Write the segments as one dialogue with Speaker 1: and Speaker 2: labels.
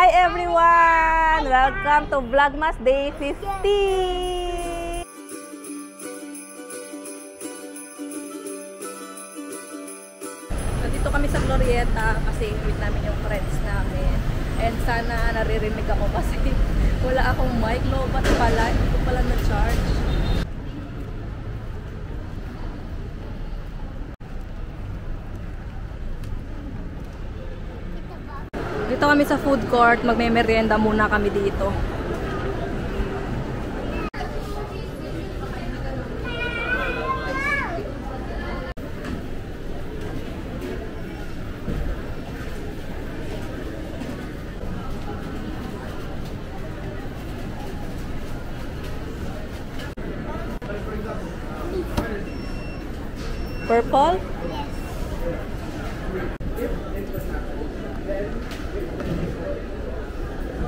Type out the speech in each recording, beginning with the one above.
Speaker 1: Hi everyone! Welcome to Vlogmas Day 50! Nandito kami sa Glorieta kasi invite namin yung friends namin. And sana naririnig ako kasi wala akong mic. Lobat pala, hindi ko pala na-charge. Dito kami sa food court, magme-merienda muna kami dito. Purple?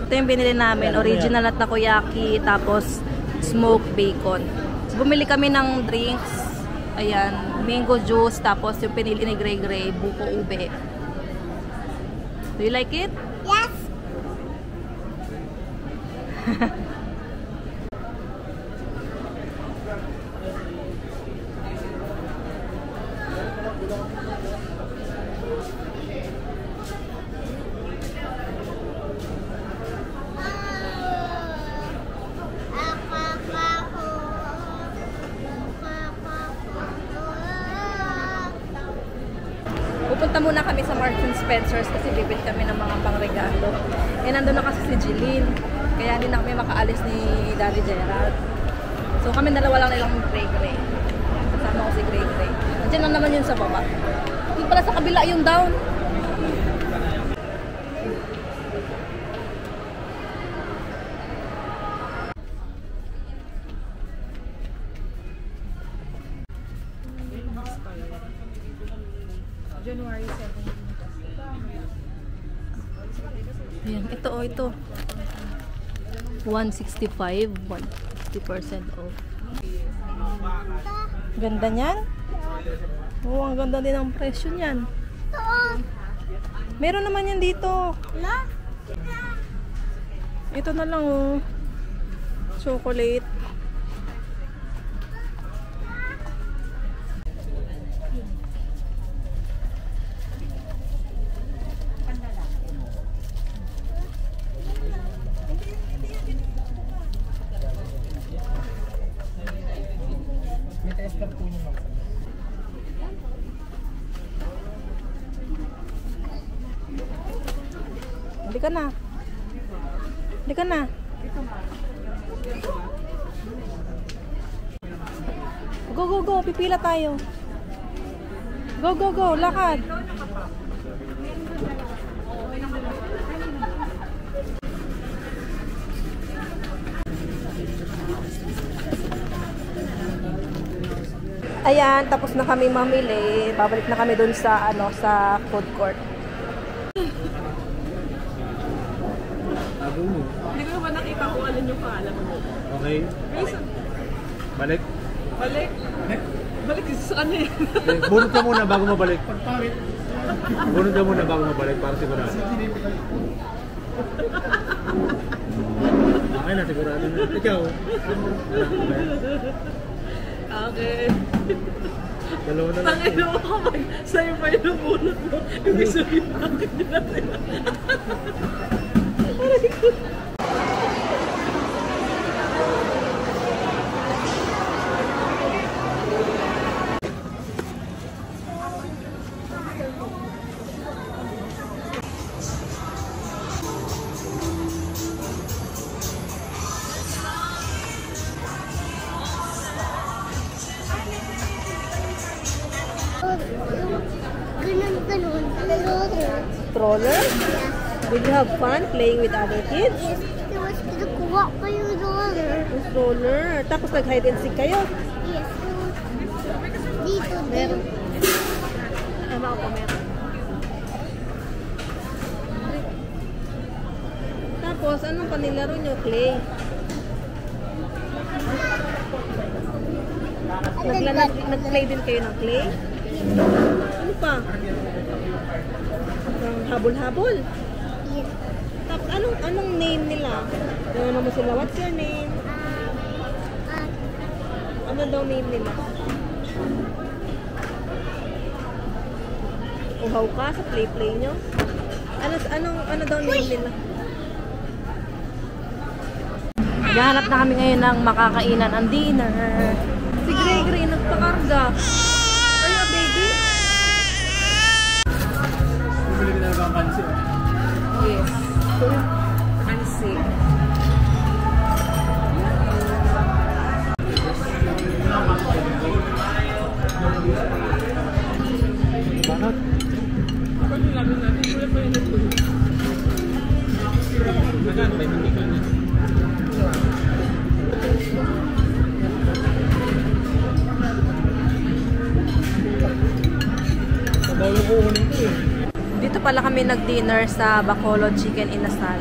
Speaker 1: Ito yung binili namin, original na takoyaki, tapos smoked bacon. So, bumili kami ng drinks, ayan, mango juice, tapos yung pinili ni Gray Gray, buko ube. Do you like it?
Speaker 2: Yes!
Speaker 1: Pupunta muna kami sa Marks & Spencer's kasi bibili kami ng mga pangregalo. Eh, nandun na kasi si Jeline. Kaya hindi na kami makaalis ni Daddy Gerald. So, kami dalawa lang nilang Gray Gray. Kasama ko si Gray Gray. Nandiyan lang naman yun sa baba. Yung pala sa kabila yung down. January 17. Ayan, ito. 165, 160% off. Ganda niyan? Oo, ang ganda din ang presyo niyan. Meron naman yan dito. Ito na lang oh. Chocolate. Halika na. Halika na. Go. Pipila tayo. Go. Lakad. Ayan, tapos na kami mamili. Babalik na kami dun sa sa food court.
Speaker 3: Hindi ko ba nakita kung alin yung pangalan mo?
Speaker 4: Okay. Balik? Balik
Speaker 3: Sa kanya eh.
Speaker 4: Bunot ka muna bago mabalik. Bunot ka muna bago mabalik para sigurado. Okay na, sigurado na. Ikaw?
Speaker 3: Okay.
Speaker 4: Dalawa na lang.
Speaker 3: Tangin mo kapag sa'yo pa yung bunot mo. Ibig sabihin natin yun natin.
Speaker 1: Stroller? Will you have fun playing with other kids?
Speaker 2: Yes, tapos kinukuha pa yung stroller.
Speaker 1: Yung stroller. Tapos nag-hide and seek kayo?
Speaker 2: Yes, dito.
Speaker 1: Meron. Tama ako, meron. Tapos, anong panilaro nyo? Clay? Nag-play din kayo ng clay? Ano pa? Habol-habol?
Speaker 2: Yes.
Speaker 1: Tapos Anong name nila? Ano mo sila? What's your name? Ano daw name nila? Uhaw ka sa play nyo? Ano daw name nila? Gahanap na kami ngayon ng makakainan ang dinner. Si Gray nagpakarga. Ano, baby?
Speaker 4: Bumili ka na lang ang pansi.
Speaker 1: Yes. Ansi.
Speaker 4: Bakit?
Speaker 3: Pag nilamin natin, wala pa yun ito.
Speaker 4: Nagan, may hindi ka na. Bawal ko unin ko eh.
Speaker 1: Dito pala kami nag-dinner sa Bacolod Chicken Inasal.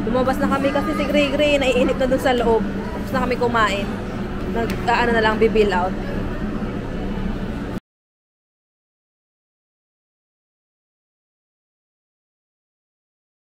Speaker 1: Lumabas na kami kasi si Gray naiinip na dun sa loob. Tapos na kami kumain. Nag-ano na lang, bibill out.